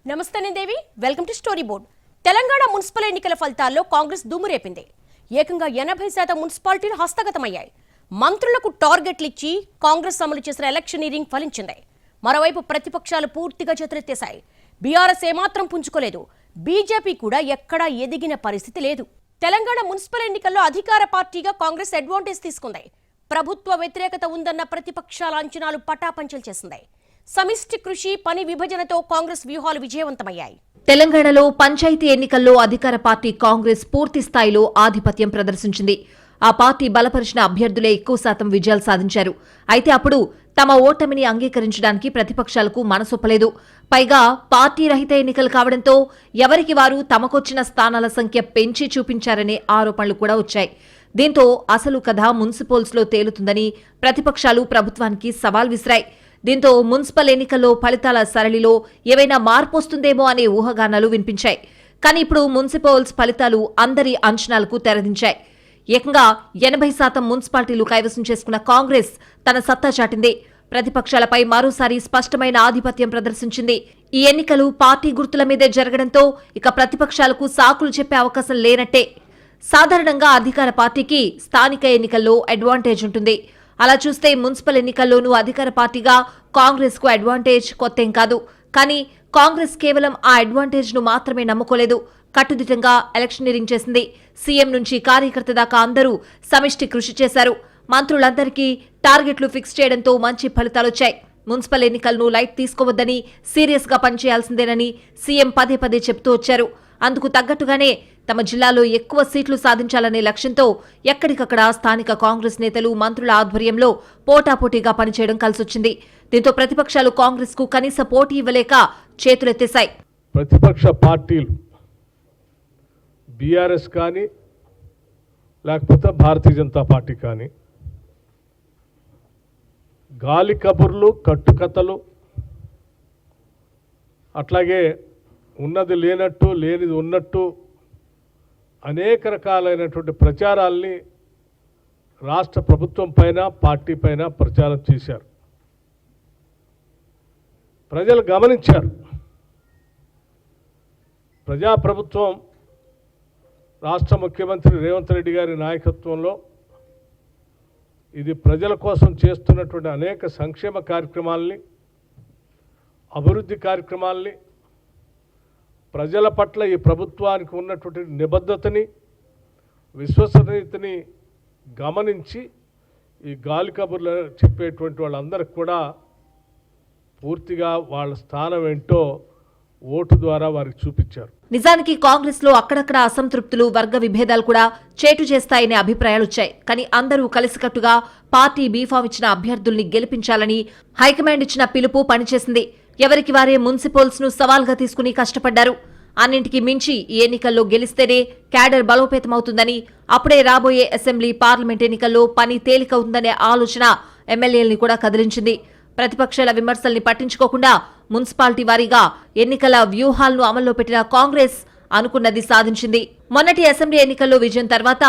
నమస్తే Devi, welcome to story board. Telangana municipal ఎన్నికల ఫలితాల్లో కాంగ్రెస్ దుమ్మురేపింది. ఏకంగా 80% మున్సిపాలిటీలు హస్తగతమయ్యాయి. మంత్రులకు టార్గెట్లు ఇచ్చి కాంగ్రెస్ అమలు చేసిన ఎలక్షనీరింగ్ ఫలించింది. మరోవైపు ప్రతిపక్షాలు పూర్తిగా చేతులెత్తేశాయి. బీఆర్ఎస్ ఏమాత్రం పుంజుకోలేదు. బీజేపీ కూడా ఎక్కడా ఎదిగిన పరిస్థితి లేదు. తెలంగాణ మున్సిపల్ ఎన్నికల్లో అధికార పార్టీగా కాంగ్రెస్ అడ్వాంటేజ్ తీసుకుంది. ప్రభుత్వ వ్యతిరేకత ఉందన్న ప్రతిపక్షాల అంచనాలు పటాపంచలు చేసింది. సమిష్టి కృషి, పని విభజనతో కాంగ్రెస్ వ్యూహాలు విజయవంతమయ్యాయి. తెలంగాణలో పంచాయతీ ఎన్నికల్లో అధికార పార్టీ కాంగ్రెస్ పూర్తి స్థాయిలో ఆధిపత్యం ప్రదర్శించింది. ఆ పార్టీ బలపరిచిన అభ్యర్థులే ఎక్కువ శాతం విజయాలు సాధించారు. అయితే అప్పుడు తమ ఓటమిని అంగీకరించడానికి ప్రతిపక్షాలకు మనసొప్పలేదు. పైగా పార్టీ రహిత ఎన్నికలు కావడంతో ఎవరికి వారు తమకొచ్చిన స్థానాల సంఖ్య పెంచి చూపించారనే ఆరోపణలు కూడా వచ్చాయి. దీంతో అసలు కథ మున్సిపల్స్లో తేలుతుందని ప్రతిపక్షాలు ప్రభుత్వానికి సవాల్ విసిరాయి. దీంతో మున్సిపల్ ఎన్నికల్లో ఫలితాల సరళిలో ఏవైనా మార్పు వస్తుందేమో అనే ఊహాగానాలు వినిపించాయి. కానీ ఇప్పుడు మున్సిపల్స్ ఫలితాలు అందరి అంచనాలకు తెరదించాయి. ఏకంగా 80% మున్సిపాలిటీలు కైవసం చేసుకున్న కాంగ్రెస్ తన సత్తా చాటింది. ప్రతిపక్షాలపై మరోసారి స్పష్టమైన ఆధిపత్యం ప్రదర్శించింది. ఈ ఎన్నికలు పార్టీ గుర్తుల మీదే జరగడంతో ఇక ప్రతిపక్షాలకు సాకులు చెప్పే అవకాశం లేనట్టే. సాధారణంగా అధికార పార్టీకి స్థానిక ఎన్నికల్లో అడ్వాంటేజ్ ఉంటుంది. అలా చూస్తే మున్సిపల్ ఎన్నికల్లోనూ అధికార పార్టీగా కాంగ్రెస్ కు అడ్వాంటేజ్ కొత్తేం కాదు. కానీ కాంగ్రెస్ కేవలం ఆ అడ్వాంటేజ్ ను మాత్రమే నమ్ముకోలేదు. కట్టుదిట్టంగా ఎలక్షనీరింగ్ చేసింది. సీఎం నుంచి కార్యకర్త దాకా అందరూ సమిష్టి కృషి చేశారు. మంత్రులందరికీ టార్గెట్లు ఫిక్స్ చేయడంతో మంచి ఫలితాలొచ్చాయి. మున్సిపల్ ఎన్నికలను లైట్ తీసుకోవద్దని, సీరియస్ గా పనిచేయాల్సిందేనని సీఎం పదే పదే చెప్తూ వచ్చారు. అందుకు తగ్గట్టుగానే తమ జిల్లాలో ఎక్కువ సీట్లు సాధించాలనే లక్ష్యంతో ఎక్కడికక్కడ స్థానిక కాంగ్రెస్ నేతలు, మంత్రుల ఆధ్వర్యంలో పోటాపోటీగా పనిచేయడం కలిసొచ్చింది. దీంతో ప్రతిపక్షాలు కాంగ్రెస్ కు కనీస పోటీ ఇవ్వలేక చేతులెత్తేశాయి. ప్రతిపక్ష పార్టీలు బీఆర్ఎస్ కానీ లేకపోతే భారతీయ జనతా పార్టీ కానీ గాలి కబుర్లు, కట్టుకథలు, అట్లాగే ఉన్నది లేనట్టు, లేనిది ఉన్నట్టు అనేక రకాలైనటువంటి ప్రచారాల్ని రాష్ట్ర ప్రభుత్వం పైన, పార్టీ పైన ప్రచారం చేశారు. ప్రజలు గమనించారు. ప్రజాప్రభుత్వం రాష్ట్ర ముఖ్యమంత్రి రేవంత్ రెడ్డి గారి నాయకత్వంలో ఇది ప్రజల కోసం చేస్తున్నటువంటి అనేక సంక్షేమ కార్యక్రమాల్ని, అభివృద్ధి కార్యక్రమాల్ని, ప్రజల పట్ల ఈ ప్రభుత్వానికి ఉన్నటువంటి నిబద్ధతని, విశ్వసనీయతని గమనించి ఈ గాలి కబుర్లు చెప్పేటువంటి వాళ్ళందరికీ కూడా పూర్తిగా వాళ్ళ స్థానం ఏంటో ఓటు ద్వారా వారికి చూపించారు. నిజానికి కాంగ్రెస్ లో అక్కడక్కడ అసంతృప్తులు, వర్గ విభేదాలు కూడా చేటు చేస్తాయనే అభిప్రాయాలు వచ్చాయి. కానీ అందరూ కలిసికట్టుగా పార్టీ బీఫామ్ ఇచ్చిన అభ్యర్థుల్ని గెలిపించాలని హైకమాండ్ ఇచ్చిన పిలుపు పనిచేసింది. ఎవరికి వారే మున్సిపల్స్ ను సవాల్గా తీసుకుని కష్టపడ్డారు. అన్నింటికి మించి ఈ ఎన్నికల్లో గెలిస్తేనే క్యాడర్ బలోపేతమవుతుందని, అప్పుడే రాబోయే అసెంబ్లీ, పార్లమెంట్ ఎన్నికల్లో పని తేలికవుతుందనే ఆలోచన ఎమ్మెల్యేల్ని కూడా కదిలించింది. ప్రతిపక్షాల విమర్శల్ని పట్టించుకోకుండా మున్సిపాలిటీ వారీగా ఎన్నికల వ్యూహాలను అమల్లో పెట్టిన కాంగ్రెస్ అనుకున్నది సాధించింది. మొన్నటి అసెంబ్లీ ఎన్నికల్లో విజయం తర్వాత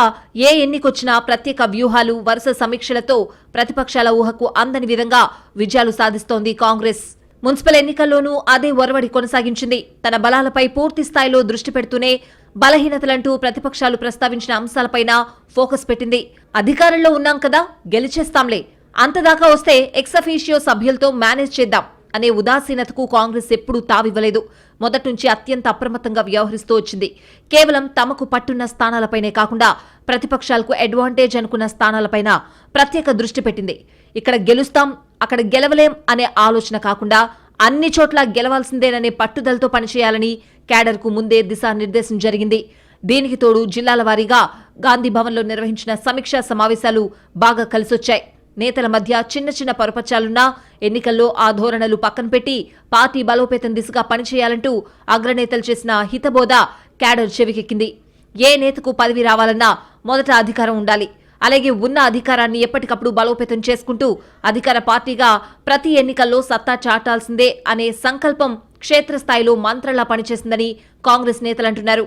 ఏ ఎన్నికొచ్చినా ప్రత్యేక వ్యూహాలు, వరుస సమీక్షలతో ప్రతిపక్షాల ఊహకు అందని విధంగా విజయాలు సాధిస్తోంది కాంగ్రెస్. మున్సిపల్ ఎన్నికల్లోనూ అదే ఒరవడి కొనసాగించింది. తన బలాలపై పూర్తి స్థాయిలో దృష్టి పెడుతూనే బలహీనతలంటూ ప్రతిపక్షాలు ప్రస్తావించిన అంశాలపైన ఫోకస్ పెట్టింది. అధికారంలో ఉన్నాం కదా, గెలిచేస్తాంలే, అంతదాకా వస్తే ఎక్సఫీషియో సభ్యులతో మేనేజ్ చేద్దాం అనే ఉదాసీనతకు కాంగ్రెస్ ఎప్పుడూ తావివ్వలేదు. మొదటి నుంచి అత్యంత అప్రమత్తంగా వ్యవహరిస్తూ వచ్చింది. కేవలం తమకు పట్టున్న స్థానాలపైనే కాకుండా ప్రతిపక్షాలకు అడ్వాంటేజ్ అనుకున్న స్థానాలపైన ప్రత్యేక దృష్టి పెట్టింది. ఇక్కడ గెలుస్తాం, అక్కడ గెలవలేం అనే ఆలోచన కాకుండా అన్ని చోట్ల గెలవాల్సిందేననే పట్టుదలతో పనిచేయాలని క్యాడర్కు ముందే దిశానిర్దేశం జరిగింది. దీనికి తోడు జిల్లాల వారీగా గాంధీ భవన్లో నిర్వహించిన సమీక్షా సమావేశాలు బాగా కలిసొచ్చాయి. నేతల మధ్య చిన్న చిన్న పరపచాలున్నా ఎన్నికల్లో ఆ ధోరణులు పక్కన పెట్టి పార్టీ బలోపేతం దిశగా పనిచేయాలంటూ అగ్రనేతలు చేసిన హితబోధ క్యాడర్ చెవికెక్కింది. ఏ నేతకు పదవి రావాలన్నా మొదట అధికారం ఉండాలి. అలాగే ఉన్న అధికారాన్ని ఎప్పటికప్పుడు బలోపేతం చేసుకుంటూ అధికార పార్టీగా ప్రతి ఎన్నికల్లో సత్తా చాటాల్సిందే అనే సంకల్పం క్షేత్రస్థాయిలో మంత్రంలా పనిచేసిందని కాంగ్రెస్ నేతలంటున్నారు.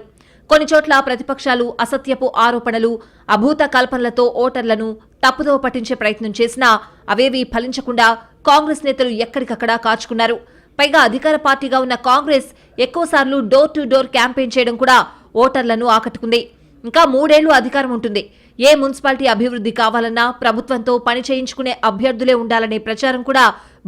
కొన్ని చోట్ల ప్రతిపక్షాలు అసత్యపు ఆరోపణలు, అభూత కల్పనలతో ఓటర్లను తప్పుదోవ పట్టించే ప్రయత్నం చేసినా అవేవీ ఫలించకుండా కాంగ్రెస్ నేతలు ఎక్కడికక్కడ కాచుకున్నారు. పైగా అధికార పార్టీగా ఉన్న కాంగ్రెస్ ఎక్కువసార్లు డోర్ టు డోర్ క్యాంపెయిన్ చేయడం కూడా ఓటర్లను ఆకట్టుకుంది. ఇంకా 3 ఏళ్లు అధికారం ఉంటుంది. ఏ మున్సిపాలిటీ అభివృద్ధి కావాలన్నా ప్రభుత్వంతో పని చేయించుకునే అభ్యర్థులే ఉండాలనే ప్రచారం కూడా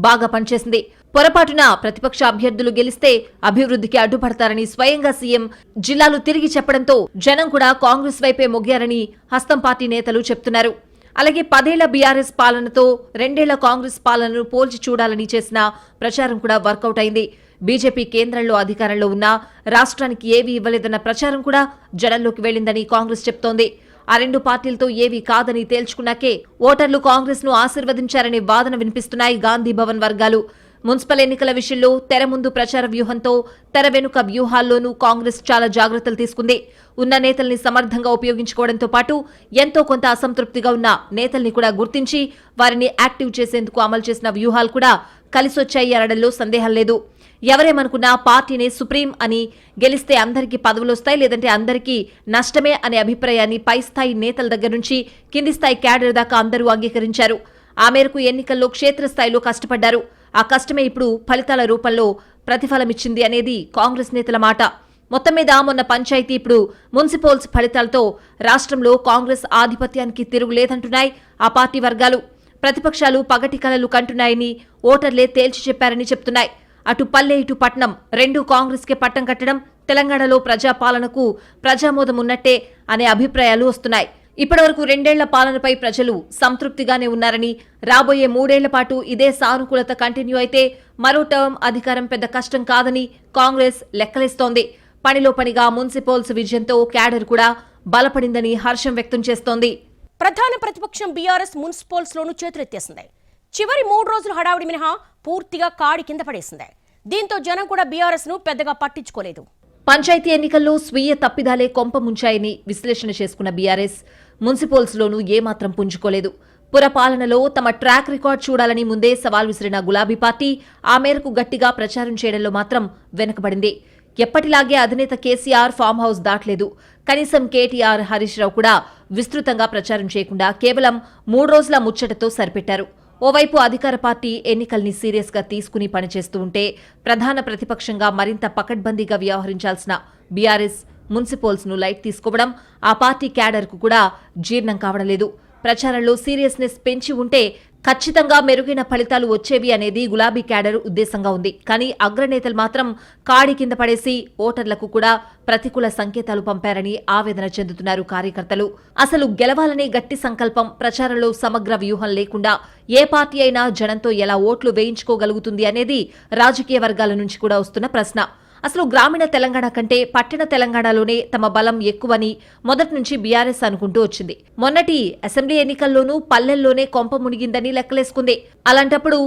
బాగా పనిచేసింది. పొరపాటున ప్రతిపక్ష అభ్యర్థులు గెలిస్తే అభివృద్ధికి అడ్డుపడతారని స్వయంగా సీఎం జిల్లాలు తిరిగి చెప్పడంతో జనం కూడా కాంగ్రెస్ వైపే మొగ్గారని హస్తం పార్టీ నేతలు చెప్తున్నారు. అలాగే 10 ఏళ్ల బీఆర్ఎస్ పాలనతో 2 ఏళ్ల కాంగ్రెస్ పాలనను పోల్చి చూడాలని చేసిన ప్రచారం కూడా వర్కౌట్ అయింది. బీజేపీ కేంద్రంలో అధికారంలో ఉన్నా రాష్ట్రానికి ఏవీ ఇవ్వలేదన్న ప్రచారం కూడా జనంలోకి వెళ్లిందని కాంగ్రెస్ చెప్తోంది. ఆ 2 పార్టీలతో ఏవీ కాదని తేల్చుకున్నాకే ఓటర్లు కాంగ్రెస్ ను ఆశీర్వదించారనే వాదన వినిపిస్తున్నాయి గాంధీ భవన్ వర్గాలు. మున్సిపల్ ఎన్నికల విషయంలో తెర ముందు ప్రచార వ్యూహంతో తెర వెనుక వ్యూహాల్లోనూ కాంగ్రెస్ చాలా జాగ్రత్తలు తీసుకుంది. ఉన్న నేతల్ని సమర్థంగా ఉపయోగించుకోవడంతో పాటు ఎంతో కొంత అసంతృప్తిగా ఉన్న నేతల్ని కూడా గుర్తించి వారిని యాక్టివ్ చేసేందుకు అమలు చేసిన వ్యూహాలు కూడా కలిసొచ్చాయి అనడంలో సందేహం లేదు. ఎవరేమనుకున్నా పార్టీనే సుప్రీం అని, గెలిస్తే అందరికీ పదవులొస్తాయి లేదంటే అందరికీ నష్టమే అనే అభిప్రాయాన్ని పై స్థాయి నేతల దగ్గర నుంచి కింది స్థాయి క్యాడర్ దాకా అందరూ అంగీకరించారు. ఆ మేరకు ఎన్నికల్లో క్షేత్రస్థాయిలో కష్టపడ్డారు. ఆ కష్టమే ఇప్పుడు ఫలితాల రూపంలో ప్రతిఫలమిచ్చింది అనేది కాంగ్రెస్ నేతల మాట. మొత్తం మీద మొన్న పంచాయతీ, ఇప్పుడు మున్సిపల్స్ ఫలితాలతో రాష్ట్రంలో కాంగ్రెస్ ఆధిపత్యానికి తిరుగులేదంటున్నాయి ఆ పార్టీ వర్గాలు. ప్రతిపక్షాలు పగటి కలలు కంటున్నాయని ఓటర్లే తేల్చి చెప్పారని చెప్తున్నాయి. అటు పల్లె ఇటు పట్నం 2 కాంగ్రెస్కే పట్టం కట్టడం, తెలంగాణలో ప్రజాపాలనకు ప్రజామోదం ఉన్నట్టే అనే అభిప్రాయాలు వస్తున్నాయి. ఇప్పటివరకు 2 ఏళ్ల పాలనపై ప్రజలు సంతృప్తిగానే ఉన్నారని, రాబోయే 3 ఏళ్ల పాటు ఇదే సానుకూలత కంటిన్యూ అయితే మరో టర్మ్ అధికారం పెద్ద కష్టం కాదని కాంగ్రెస్ లెక్కలేస్తోంది. పనిలో పనిగా మున్సిపల్స్ విజయంతో క్యాడర్ కూడా బలపడిందని హర్షం వ్యక్తం చేస్తోంది. ప్రధాన ప్రతిపక్షం బీఆర్ఎస్ మున్సిపల్స్ లోనూ చేతులెత్తేసింది. చివరి 3 రోజులు హడావుడి మినహా పూర్తిగా కాడి కింద పడేసింది. దీంతో జనం కూడా బీఆర్ఎస్ ను పెద్దగా పట్టించుకోలేదు. పంచాయతీ ఎన్నికల్లో స్వీయ తప్పిదాలే కొంప ముంచాయని విశ్లేషణ చేసుకున్న బీఆర్ఎస్ మున్సిపల్స్ లోనూ ఏమాత్రం పుంజుకోలేదు. పురపాలనలో తమ ట్రాక్ రికార్డ్ చూడాలని ముందే సవాల్ విసిరిన గులాబీ పార్టీ ఆ మేరకు గట్టిగా ప్రచారం చేయడంలో మాత్రం వెనుకబడింది. ఎప్పటిలాగే అధినేత కేసీఆర్ ఫామ్ హౌస్ దాటలేదు. కనీసం కేటీఆర్, హరీష్ రావు కూడా విస్తృతంగా ప్రచారం చేయకుండా కేవలం 3 రోజుల ముచ్చటతో సరిపెట్టారు. ఓవైపు అధికార పార్టీ ఎన్నికల్ని సీరియస్ గా తీసుకుని పనిచేస్తూ ఉంటే, ప్రధాన ప్రతిపక్షంగా మరింత పకడ్బందీగా వ్యవహరించాల్సిన బీఆర్ఎస్ మున్సిపల్స్ ను లైట్ తీసుకోవడం ఆ పార్టీ క్యాడర్ కు కూడా జీర్ణం కావడం లేదు. ప్రచారంలో సీరియస్నెస్ పెంచి ఉంటే ఖచ్చితంగా మెరుగైన ఫలితాలు వచ్చేవి అనేది గులాబీ క్యాడర్ ఉద్దేశంగా ఉంది. కానీ అగ్రనేతలు మాత్రం కాడి కింద పడేసి ఓటర్లకు కూడా ప్రతికూల సంకేతాలు పంపారని ఆవేదన చెందుతున్నారు కార్యకర్తలు. అసలు గెలవాలనే గట్టి సంకల్పం, ప్రచారంలో సమగ్ర వ్యూహం లేకుండా ఏ పార్టీ అయినా జనంతో ఎలా ఓట్లు వేయించుకోగలుగుతుంది అనేది రాజకీయ వర్గాల నుంచి కూడా వస్తున్న ప్రశ్న. అసలు గ్రామీణ తెలంగాణ కంటే పట్టణ తెలంగాణలోనే తమ బలం ఎక్కువని మొదటి నుంచి బీఆర్ఎస్ అనుకుంటూ వచ్చింది. మొన్నటి అసెంబ్లీ ఎన్నికల్లోనూ పల్లెల్లోనే కొంప మునిగిందని లెక్కలేసుకుంది. అలాంటప్పుడు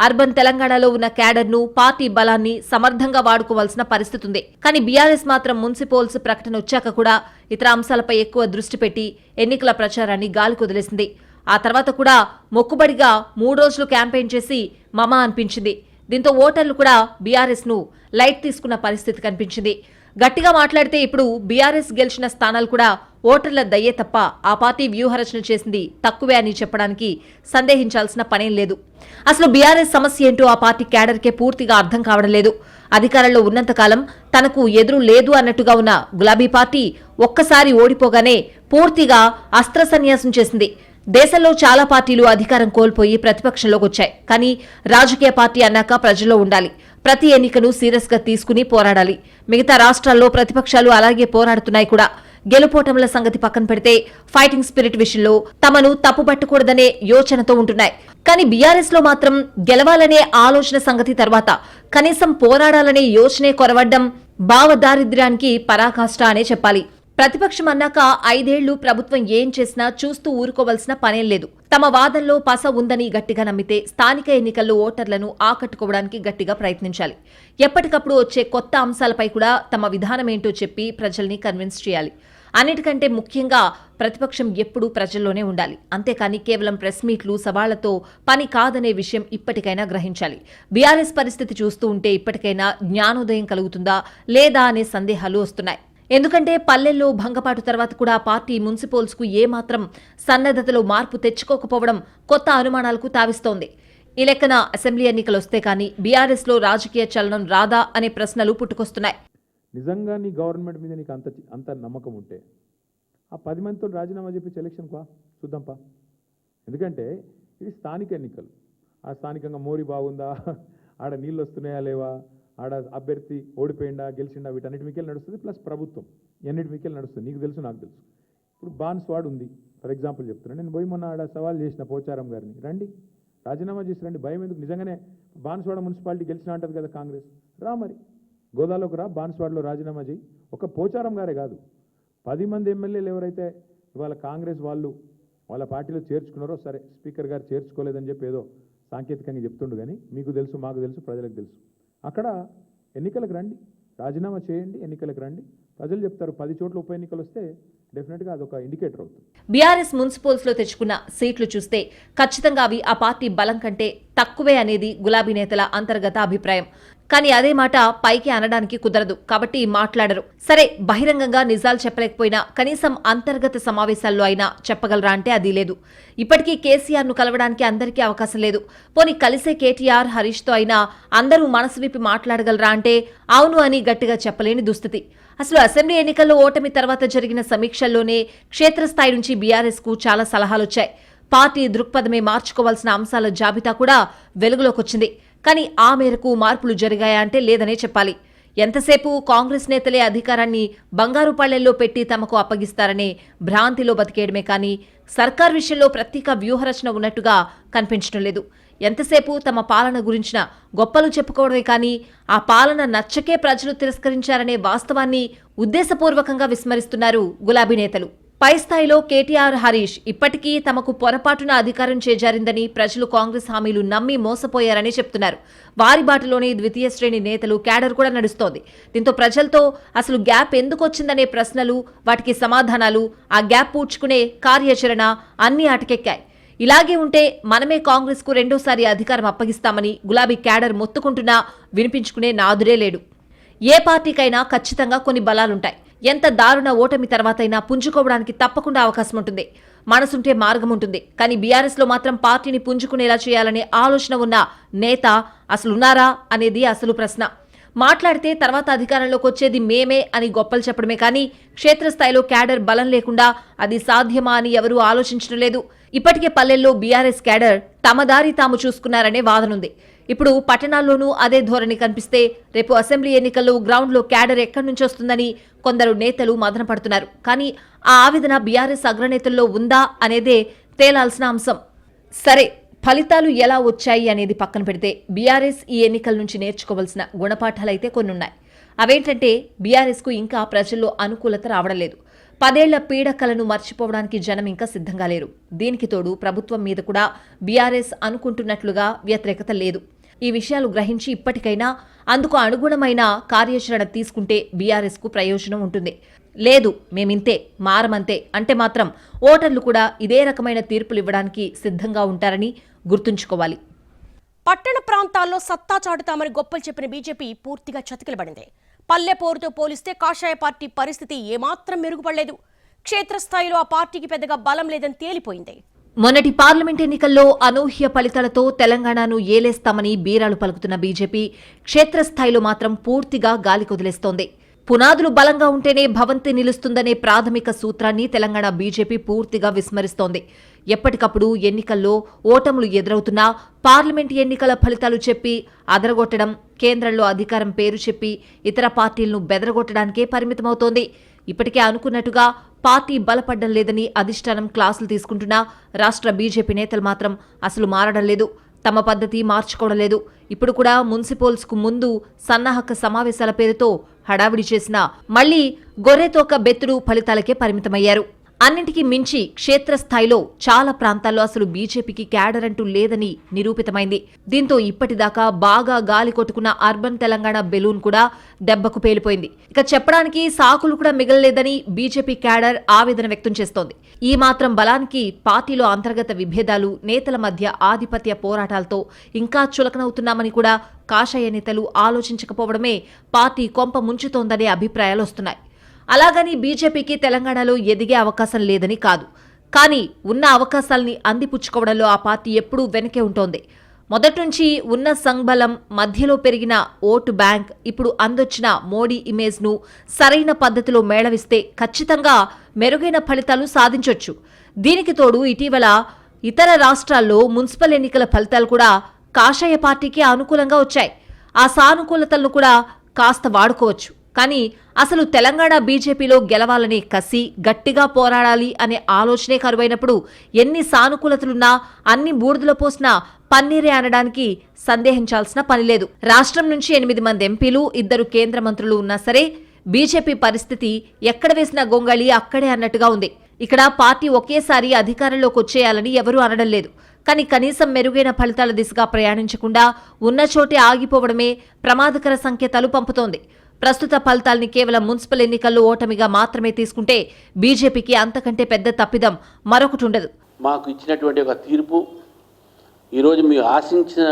అర్బన్ తెలంగాణలో ఉన్న క్యాడర్ను, పార్టీ బలాన్ని సమర్థంగా వాడుకోవాల్సిన పరిస్థితి ఉంది. కానీ బీఆర్ఎస్ మాత్రం మున్సిపల్స్ ప్రకటన వచ్చాక కూడా ఇతర అంశాలపై ఎక్కువ దృష్టి పెట్టి ఎన్నికల ప్రచారాన్ని గాలికొదిలేసింది. ఆ తర్వాత కూడా మొక్కుబడిగా 3 రోజులు క్యాంపెయిన్ చేసి మమా అనిపించింది. దీంతో ఓటర్లు కూడా బీఆర్ఎస్ ను లైట్ తీసుకున్న పరిస్థితి కనిపించింది. గట్టిగా మాట్లాడితే ఇప్పుడు బీఆర్ఎస్ గెలిచిన స్థానాలు కూడా ఓటర్ల దయ్యే తప్ప ఆ పార్టీ వ్యూహరచన చేసింది తక్కువే అని చెప్పడానికి సందేహించాల్సిన పనేం లేదు. అసలు బీఆర్ఎస్ సమస్య ఏంటో ఆ పార్టీ క్యాడర్కే పూర్తిగా అర్థం కావడం లేదు. అధికారంలో ఉన్నంతకాలం తనకు ఎదురు లేదు అన్నట్టుగా ఉన్న గులాబీ పార్టీ ఒక్కసారి ఓడిపోగానే పూర్తిగా అస్త్ర సన్యాసం చేసింది. దేశంలో చాలా పార్టీలు అధికారం కోల్పోయి ప్రతిపక్షంలోకి వచ్చాయి. కానీ రాజకీయ పార్టీ అన్నాక ప్రజల్లో ఉండాలి. ప్రతి ఎన్నికను సీరియస్ గా తీసుకుని పోరాడాలి. మిగతా రాష్ట్రాల్లో ప్రతిపక్షాలు అలాగే పోరాడుతున్నాయి కూడా. గెలుపోటముల సంగతి పక్కన పెడితే ఫైటింగ్ స్పిరిట్ విషయంలో తమను తప్పుపట్టకూడదనే యోచనతో ఉంటున్నాయి. కానీ బీఆర్ఎస్ లో మాత్రం గెలవాలనే ఆలోచన సంగతి తర్వాత కనీసం పోరాడాలనే యోచనే కొరవడ్డం భావదారిద్ర్యానికి పరాకాష్ట అనే చెప్పాలి. ప్రతిపక్షం అన్నాక 5 ఏళ్లు ప్రభుత్వం ఏం చేసినా చూస్తూ ఊరుకోవలసిన పనేం లేదు. తమ వాదనలో పస ఉందని గట్టిగా నమ్మితే స్థానిక ఎన్నికల్లో ఓటర్లను ఆకట్టుకోవడానికి గట్టిగా ప్రయత్నించాలి. ఎప్పటికప్పుడు వచ్చే కొత్త అంశాలపై కూడా తమ విధానమేంటో చెప్పి ప్రజల్ని కన్విన్స్ చేయాలి. అన్నిటికంటే ముఖ్యంగా ప్రతిపక్షం ఎప్పుడూ ప్రజల్లోనే ఉండాలి. అంతేకాని కేవలం ప్రెస్ మీట్లు, సవాళ్లతో పని కాదనే విషయం ఇప్పటికైనా గ్రహించాలి. బీఆర్ఎస్ పరిస్థితి చూస్తూ ఉంటే ఇప్పటికైనా జ్ఞానోదయం కలుగుతుందా లేదా అనే సందేహాలు వస్తున్నాయి. ఎందుకంటే పల్లెల్లో భంగపాటు తర్వాత కూడా పార్టీ మున్సిపల్స్ కు ఏమాత్రం సన్నద్ధతలో మార్పు తెచ్చుకోకపోవడం కొత్త అనుమానాలకు తావిస్తోంది. ఈ లెక్కన అసెంబ్లీ ఎన్నికలు వస్తే కానీ బీఆర్ఎస్లో రాజకీయ చలనం రాదా అనే ప్రశ్నలు పుట్టుకొస్తున్నాయి. నిజంగా నీ గవర్నమెంట్ మీద నీకు అంత నమ్మకం ఉంటే ఆ 10 మందితో రాజీనామా చేపించి ఎలక్షన్ చూద్దాంపా. ఎందుకంటే ఇది స్థానిక ఎన్నికలు. ఆ స్థానికంగా మోరీ బాగుందా, ఆడ నీళ్ళు వస్తున్నాయా లేవా, ఆడ అభ్యర్థి ఓడిపోయిందా గెలిచిండా, వీటన్నిటి మీకెళ్ళి నడుస్తుంది. ప్లస్ ప్రభుత్వం ఎన్నిటి మీకెళ్ళి నడుస్తుంది. నీకు తెలుసు, నాకు తెలుసు. ఇప్పుడు బాన్స్వాడ్ ఉంది, ఫర్ ఎగ్జాంపుల్ చెప్తున్నాను. నేను పోయి మొన్న ఆడ సవాల్ చేసిన పోచారం గారిని, రండి రాజీనామా చేసి రండి, భయం ఎందుకు, నిజంగానే బాన్స్వాడ మున్సిపాలిటీ గెలిచినా అంటది కదా కాంగ్రెస్, రా మరి గోదాలోకి రా, బాన్స్వాడలో రాజీనామా చేయి. ఒక పోచారం గారే కాదు, 10 మంది ఎమ్మెల్యేలు ఎవరైతే ఇవాళ కాంగ్రెస్ వాళ్ళు వాళ్ళ పార్టీలో చేర్చుకున్నారో, సరే స్పీకర్ గారు చేర్చుకోలేదని చెప్పి ఏదో సాంకేతికంగా చెప్తుండు, కానీ మీకు తెలుసు, మాకు తెలుసు, ప్రజలకు తెలుసు. అక్కడ ఎన్నికలకు రండి, రాజీనామా చేయండి, ఎన్నికలకు రండి, ప్రజలు చెప్తారు. 10 చోట్ల ఉప ఎన్నికలు వస్తే డెఫినెట్గా అదొక ఇండికేటర్ అవుతుంది. బీఆర్ఎస్ మున్సిపల్స్ లో తెచ్చుకున్న సీట్లు చూస్తే ఖచ్చితంగా అవి ఆ పార్టీ బలం కంటే తక్కువే అనేది గులాబీ నేతల అంతర్గత అభిప్రాయం. కానీ అదే మాట పైకి అనడానికి కుదరదు కాబట్టి మాట్లాడరు. సరే, బహిరంగంగా నిజాలు చెప్పలేకపోయినా కనీసం అంతర్గత సమావేశాల్లో అయినా చెప్పగలరా అంటే అది లేదు. ఇప్పటికీ కేసీఆర్ ను కలవడానికి అందరికీ అవకాశం లేదు. పోనీ కలిసే కేటీఆర్, హరీష్ తో అయినా అందరూ మనసు విప్పి మాట్లాడగలరా అంటే అవును అని గట్టిగా చెప్పలేని దుస్థితి. అసలు అసెంబ్లీ ఎన్నికల్లో ఓటమి తర్వాత జరిగిన సమీక్షల్లోనే క్షేత్రస్థాయి నుంచి బీఆర్ఎస్ కు చాలా సలహాలొచ్చాయి. పార్టీ దృక్పథమే మార్చుకోవాల్సిన అంశాల జాబితా కూడా వెలుగులోకొచ్చింది. కానీ ఆ మేరకు మార్పులు జరిగాయా అంటే లేదనే చెప్పాలి. ఎంతసేపు కాంగ్రెస్ నేతలే అధికారాన్ని బంగారు పళ్లెల్లో పెట్టి తమకు అప్పగిస్తారనే భ్రాంతిలో బతికేయడమే కానీ సర్కార్ విషయంలో ప్రత్యేక వ్యూహరచన ఉన్నట్టుగా కనిపించడం లేదు. ఎంతసేపు తమ పాలన గురించిన గొప్పలు చెప్పుకోవడమే కానీ ఆ పాలన నచ్చకే ప్రజలు తిరస్కరించారనే వాస్తవాన్ని ఉద్దేశపూర్వకంగా విస్మరిస్తున్నారు గులాబీ నేతలు. పై స్థాయిలో కేటీఆర్, హరీష్ ఇప్పటికీ తమకు పొరపాటున అధికారం చేజారిందని ప్రజలు కాంగ్రెస్ హామీలు నమ్మి మోసపోయారని చెప్తున్నారు. వారి బాటలోనే ద్వితీయ శ్రేణి నేతలు క్యాడర్ కూడా నడుస్తోంది. దీంతో ప్రజలతో అసలు గ్యాప్ ఎందుకు వచ్చిందనే ప్రశ్నలు, వాటికి సమాధానాలు, ఆ గ్యాప్ పూడ్చుకునే కార్యాచరణ అన్నీ అటకెక్కాయి. ఇలాగే ఉంటే మనమే కాంగ్రెస్ కు రెండోసారి అధికారం అప్పగిస్తామని గులాబీ క్యాడర్ మొత్తుకుంటున్నా వినిపించుకునే నాదురే లేడు. ఏ పార్టీకైనా ఖచ్చితంగా కొన్ని బలాలుంటాయి. ఎంత దారుణ ఓటమి తర్వాతైనా పుంజుకోవడానికి తప్పకుండా అవకాశం ఉంటుంది. మనసుంటే మార్గం ఉంటుంది. కానీ బీఆర్ఎస్ లో మాత్రం పార్టీని పుంజుకునేలా చేయాలనే ఆలోచన ఉన్న నేత అసలున్నారా అనేది అసలు ప్రశ్న. మాట్లాడితే తర్వాత అధికారంలోకి వచ్చేది మేమే అని గొప్పలు చెప్పడమే కానీ క్షేత్రస్థాయిలో క్యాడర్ బలం లేకుండా అది సాధ్యమా అని ఎవరూ ఆలోచించడం లేదు. ఇప్పటికే పల్లెల్లో బీఆర్ఎస్ క్యాడర్ తమ దారి తాము చూసుకున్నారనే వాదనుంది. ఇప్పుడు పట్టణాల్లోనూ అదే ధోరణి కనిపిస్తే రేపు అసెంబ్లీ ఎన్నికల్లో గ్రౌండ్లో క్యాడర్ ఎక్కడి నుంచి వస్తుందని కొందరు నేతలు మదనపడుతున్నారు. కానీ ఆ ఆవేదన బీఆర్ఎస్ అగ్రనేతల్లో ఉందా అనేదే తేలాల్సిన అంశం. సరే, ఫలితాలు ఎలా వచ్చాయి అనేది పక్కన పెడితే బీఆర్ఎస్ ఈ ఎన్నికల నుంచి నేర్చుకోవాల్సిన గుణపాఠాలైతే కొన్నున్నాయి. అవేంటంటే బీఆర్ఎస్ కు ఇంకా ప్రజల్లో అనుకూలత రావడం లేదు. 10 ఏళ్ల పీడకలను మర్చిపోవడానికి జనం ఇంకా సిద్ధంగా లేరు. దీనికి తోడు ప్రభుత్వం మీద కూడా బీఆర్ఎస్ అనుకుంటున్నట్లుగా వ్యతిరేకత లేదు. ఈ విషయాలు గ్రహించి ఇప్పటికైనా అందుకు అనుగుణమైన కార్యాచరణ తీసుకుంటే బీఆర్ఎస్ కు ప్రయోజనం ఉంటుంది. లేదు మేమింతే మారమంతే అంటే మాత్రం ఓటర్లు కూడా ఇదే రకమైన తీర్పులు ఇవ్వడానికి సిద్ధంగా ఉంటారని గుర్తుంచుకోవాలి. పట్టణ ప్రాంతాల్లో సత్తా చాటుతామని గొప్పలు చెప్పిన బీజేపీ పూర్తిగా చతికిలబడింది. పల్లె పోరుతో పోలిస్తే కాషాయ పార్టీ పరిస్థితి ఏమాత్రం మెరుగుపడలేదు. క్షేత్రస్థాయిలో ఆ పార్టీకి పెద్దగా బలం లేదని తేలిపోయింది. మొన్నటి పార్లమెంట్ ఎన్నికల్లో అనూహ్య ఫలితాలతో తెలంగాణను ఏలేస్తామని బీరాలు పలుకుతున్న బీజేపీ క్షేత్రస్థాయిలో మాత్రం పూర్తిగా గాలి కొదిలేస్తోంది. పునాదులు బలంగా ఉంటేనే భవంతి నిలుస్తుందనే ప్రాథమిక సూత్రాన్ని తెలంగాణ బీజేపీ పూర్తిగా విస్మరిస్తోంది. ఎప్పటికప్పుడు ఎన్నికల్లో ఓటములు ఎదురవుతున్నా పార్లమెంట్ ఎన్నికల ఫలితాలు చెప్పి అదరగొట్టడం, కేంద్రంలో అధికారం పేరు చెప్పి ఇతర పార్టీలను బెదరగొట్టడానికే పరిమితమవుతోంది. ఇప్పటికే అనుకున్నట్టుగా పార్టీ బలపడ్డం లేదని అధిష్టానం క్లాసులు తీసుకుంటున్నా రాష్ట్ర బీజేపీ నేతలు మాత్రం అసలు మారడం లేదు. తమ పద్ధతి మార్చుకోవడం లేదు. ఇప్పుడు కూడా మున్సిపల్స్ కు ముందు సన్నాహక సమావేశాల పేరుతో హడావిడి చేసినా మళ్లీ గొర్రెతోక బెత్తుడు ఫలితాలకే పరిమితమయ్యారు. అన్నింటికీ మించి క్షేత్రస్థాయిలో చాలా ప్రాంతాల్లో అసలు బీజేపీకి క్యాడర్ అంటూ లేదని నిరూపితమైంది. దీంతో ఇప్పటిదాకా బాగా గాలి కొట్టుకున్న అర్బన్ తెలంగాణ బెలూన్ కూడా దెబ్బకు పేలిపోయింది. ఇక చెప్పడానికి సాకులు కూడా మిగలలేదని బీజేపీ క్యాడర్ ఆవేదన వ్యక్తం చేస్తోంది. ఈ మాత్రం బలానికి పార్టీలో అంతర్గత విభేదాలు, నేతల మధ్య ఆధిపత్య పోరాటాలతో ఇంకా చులకనవుతున్నామని కూడా కాషాయ నేతలు ఆలోచించకపోవడమే పార్టీ కొంప ముంచుతోందనే అభిప్రాయాలు వస్తున్నాయి. అలాగని బీజేపీకి తెలంగాణలో ఎదిగే అవకాశం లేదని కాదు. కానీ ఉన్న అవకాశాల్ని అందిపుచ్చుకోవడంలో ఆ పార్టీ ఎప్పుడూ వెనకే ఉంటోంది. మొదటి నుంచి ఉన్న సంబలం, మధ్యలో పెరిగిన ఓటు బ్యాంక్, ఇప్పుడు అందొచ్చిన మోడీ ఇమేజ్ను సరైన పద్ధతిలో మేళవిస్తే ఖచ్చితంగా మెరుగైన ఫలితాలు సాధించొచ్చు. దీనికి తోడు ఇటీవల ఇతర రాష్ట్రాల్లో మున్సిపల్ ఎన్నికల ఫలితాలు కూడా కాషాయ పార్టీకి అనుకూలంగా వచ్చాయి. ఆ సానుకూలతలను కూడా కాస్త వాడుకోవచ్చు. కానీ అసలు తెలంగాణ బీజేపీలో గెలవాలనే కసి, గట్టిగా పోరాడాలి అనే ఆలోచనే కరువైనప్పుడు ఎన్ని సానుకూలతలున్నా, అన్ని బూడిదలో పోసినా పన్నీరే అనడానికి సందేహించాల్సిన పనిలేదు. రాష్ట్రం నుంచి 8 మంది ఎంపీలు, 2 కేంద్ర మంత్రులు ఉన్నా సరే బీజేపీ పరిస్థితి ఎక్కడ వేసిన గొంగళి అక్కడే అన్నట్టుగా ఉంది. ఇక్కడ పార్టీ ఒకేసారి అధికారంలోకి వచ్చేయాలని ఎవరూ అనడం లేదు. కానీ కనీసం మెరుగైన ఫలితాల దిశగా ప్రయాణించకుండా ఉన్న చోటే ఆగిపోవడమే ప్రమాదకర సంకేతాలు పంపుతోంది. ప్రస్తుత ఫలితాల్ని కేవలం మున్సిపల్ ఎన్నికల్లో ఓటమిగా మాత్రమే తీసుకుంటే బీజేపీకి అంతకంటే పెద్ద తప్పిదం మరొకటి ఉండదు. మాకు ఇచ్చినటువంటి ఒక తీర్పు ఈరోజు మేము ఆశించిన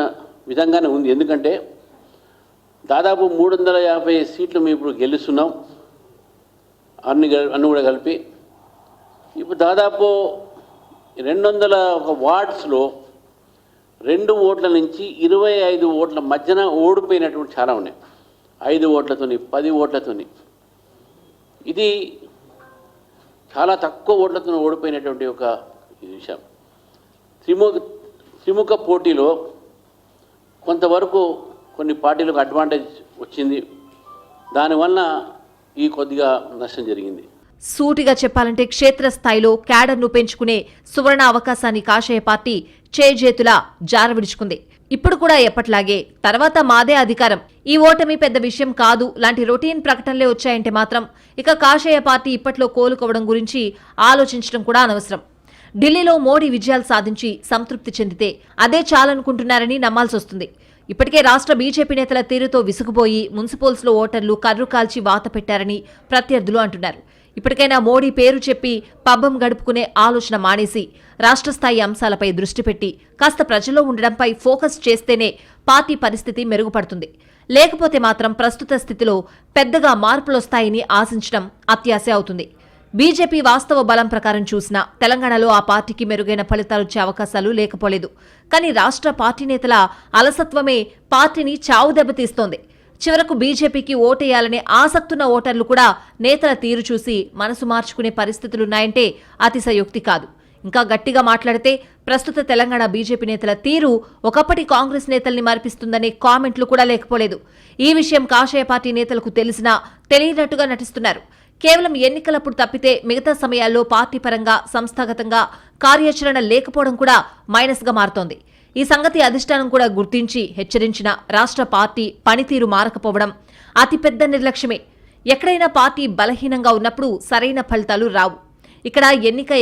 విధంగానే ఉంది. ఎందుకంటే దాదాపు 350 సీట్లు మేము ఇప్పుడు గెలుస్తున్నాం, అన్ని కూడా కలిపి. ఇప్పుడు దాదాపు 201 వార్డ్స్లో 2 ఓట్ల నుంచి 25 ఓట్ల మధ్యన ఓడిపోయినటువంటి చాలా ఉన్నాయి. 5 ఓట్లతోని, 10 ఓట్లతోని. ఇది చాలా తక్కువ ఓట్లతో ఓడిపోయినటువంటి ఒక విషయం. త్రిముఖ పోటీలో కొంతవరకు కొన్ని పార్టీలకు అడ్వాంటేజ్ వచ్చింది. దానివల్ల ఈ కొద్దిగా నష్టం జరిగింది. సూటిగా చెప్పాలంటే క్షేత్రస్థాయిలో క్యాడర్ను పెంచుకునే సువర్ణ అవకాశాన్ని కాషాయ పార్టీ చేజేతులా జారవిడుచుకుంది. ఇప్పుడు కూడా ఎప్పట్లాగే తర్వాత మాదే అధికారం, ఈ ఓటమి పెద్ద విషయం కాదు లాంటి రొటీన్ ప్రకటనలే వచ్చాయంటే మాత్రం ఇక కాషాయ పార్టీ ఇప్పట్లో కోలుకోవడం గురించి ఆలోచించడం కూడా అనవసరం. ఢిల్లీలో మోడీ విజయాలు సాధించి సంతృప్తి చెందితే అదే చాలనుకుంటున్నారని నమ్మాల్సి వస్తుంది. ఇప్పటికే రాష్ట్ర బీజేపీ నేతల తీరుతో విసుగుపోయి మున్సిపల్స్లో ఓటర్లు కర్రు కాల్చి వాత పెట్టారని ప్రత్యర్థులు అంటున్నారు. ఇప్పటికైనా మోడీ పేరు చెప్పి పబ్బం గడుపుకునే ఆలోచన మానేసి రాష్ట్ర స్థాయి అంశాలపై దృష్టి పెట్టి కాస్త ప్రజల్లో ఉండడంపై ఫోకస్ చేస్తేనే పార్టీ పరిస్థితి మెరుగుపడుతుంది. లేకపోతే మాత్రం ప్రస్తుత స్థితిలో పెద్దగా మార్పులొస్తాయని ఆశించడం అత్యాశ అవుతుంది. బీజేపీ వాస్తవ బలం ప్రకారం చూసినా తెలంగాణలో ఆ పార్టీకి మెరుగైన ఫలితాలొచ్చే అవకాశాలు లేకపోలేదు. కానీ రాష్ట్ర పార్టీ నేతల అలసత్వమే పార్టీని చావు దెబ్బతీస్తోంది. చివరకు బీజేపీకి ఓటేయాలనే ఆసక్తున్న ఓటర్లు కూడా నేతల తీరు చూసి మనసు మార్చుకునే పరిస్థితులున్నాయంటే అతిశయోక్తి కాదు. ఇంకా గట్టిగా మాట్లాడితే ప్రస్తుత తెలంగాణ బీజేపీ నేతల తీరు ఒకప్పటి కాంగ్రెస్ నేతల్ని మరిపిస్తుందనే కామెంట్లు కూడా లేకపోలేదు. ఈ విషయం కాషాయ పార్టీ నేతలకు తెలిసినా తెలియనట్టుగా నటిస్తున్నారు. కేవలం ఎన్నికలప్పుడు తప్పితే మిగతా సమయాల్లో పార్టీ పరంగా సంస్థాగతంగా కార్యాచరణ లేకపోవడం కూడా మైనస్గా మారుతోంది. ఈ సంగతి అధిష్టానం కూడా గుర్తించి హెచ్చరించిన రాష్ట్ర పార్టీ పనితీరు మారకపోవడం అతిపెద్ద నిర్లక్ష్యమే. ఎక్కడైనా పార్టీ బలహీనంగా ఉన్నప్పుడు సరైన ఫలితాలు రావు. ఇక్కడ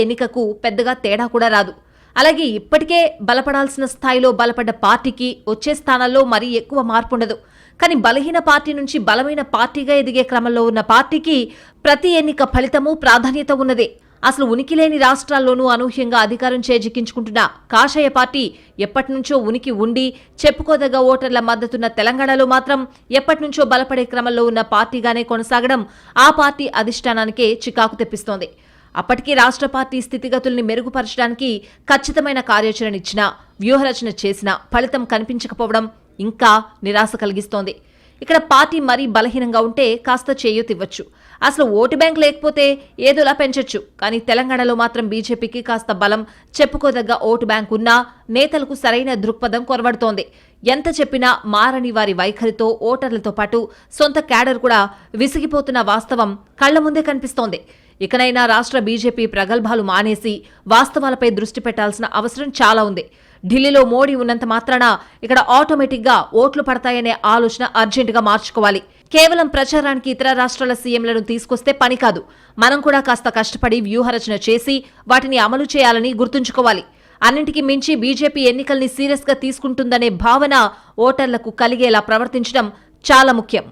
ఎన్నికకు పెద్దగా తేడా కూడా రాదు. అలాగే ఇప్పటికే బలపడాల్సిన స్థాయిలో బలపడ్డ పార్టీకి వచ్చే స్థానాల్లో మరీ ఎక్కువ మార్పు ఉండదు. కానీ బలహీన పార్టీ నుంచి బలమైన పార్టీగా ఎదిగే క్రమంలో ఉన్న పార్టీకి ప్రతి ఎన్నిక ఫలితము ప్రాధాన్యత ఉన్నదే. అసలు ఉనికి లేని రాష్ట్రాల్లోనూ అనూహ్యంగా అధికారం చేజిక్కించుకుంటున్న కాషాయ పార్టీ ఎప్పటినుంచో ఉనికి ఉండి చెప్పుకోదగ్గ ఓటర్ల మద్దతున్న తెలంగాణలో మాత్రం ఎప్పటినుంచో బలపడే క్రమంలో ఉన్న పార్టీగానే కొనసాగడం ఆ పార్టీ అధిష్టానానికే చికాకు తెప్పిస్తోంది. అప్పటికీ రాష్ట్ర పార్టీ స్థితిగతుల్ని మెరుగుపరచడానికి ఖచ్చితమైన కార్యాచరణ ఇచ్చినా, వ్యూహరచన చేసినా ఫలితం కనిపించకపోవడం ఇంకా నిరాశ కలిగిస్తోంది. ఇక్కడ పార్టీ మరీ బలహీనంగా ఉంటే కాస్త చేయూతివ్వచ్చు. అసలు ఓటు బ్యాంక్ లేకపోతే ఏదోలా పెంచొచ్చు. కానీ తెలంగాణలో మాత్రం బీజేపీకి కాస్త బలం, చెప్పుకోదగ్గ ఓటు బ్యాంక్ ఉన్నా నేతలకు సరైన దృక్పథం కొరవడుతోంది. ఎంత చెప్పినా మారని వారి వైఖరితో ఓటర్లతో పాటు సొంత క్యాడర్ కూడా విసిగిపోతున్న వాస్తవం కళ్ల ముందే కనిపిస్తోంది. ఇకనైనా రాష్ట్ర బీజేపీ ప్రగల్భాలు మానేసి వాస్తవాలపై దృష్టి పెట్టాల్సిన అవసరం చాలా ఉంది. ఢిల్లీలో మోడీ ఉన్నంత మాత్రాన ఇక్కడ ఆటోమేటిక్గా ఓట్లు పడతాయనే ఆలోచన అర్జెంటుగా మార్చుకోవాలి. కేవలం ప్రచారానికి ఇతర రాష్ట్రాల సీఎంలను తీసుకొస్తే పని కాదు. మనం కూడా కాస్త కష్టపడి వ్యూహరచన చేసి వాటిని అమలు చేయాలని గుర్తుంచుకోవాలి. అన్నింటికీ మించి బీజేపీ ఎన్నికల్ని సీరియస్గా తీసుకుంటుందనే భావన ఓటర్లకు కలిగేలా ప్రవర్తించడం చాలా ముఖ్యం.